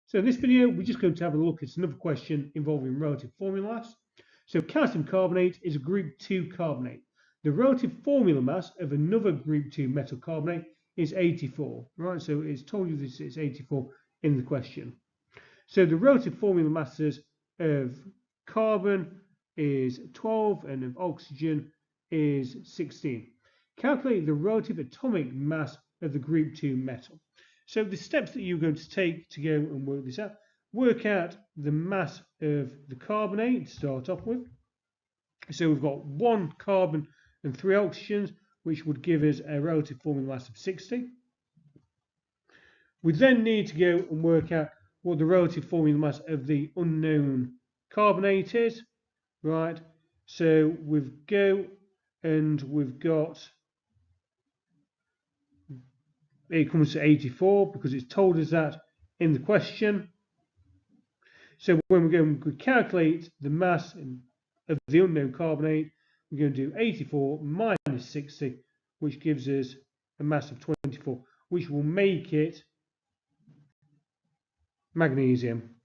So in this video, we're just going to have a look at another question involving relative formula mass. So calcium carbonate is a group 2 carbonate. The relative formula mass of another group 2 metal carbonate is 84, right? So it's told you this is 84 in the question. So the relative formula masses of carbon is 12 and of oxygen is 16. Calculate the relative atomic mass of the group 2 metal. So the steps that you're going to take to go and work this out, work out the mass of the carbonate to start off with. So we've got 1 carbon and 3 oxygens, which would give us a relative formula mass of 60. We then need to go and work out what the relative formula mass of the unknown carbonate is, right? So we've got, it comes to 84 because it's told us that in the question. So when we're going to calculate the mass of the unknown carbonate, we're going to do 84 minus 60, which gives us a mass of 24, which will make it magnesium.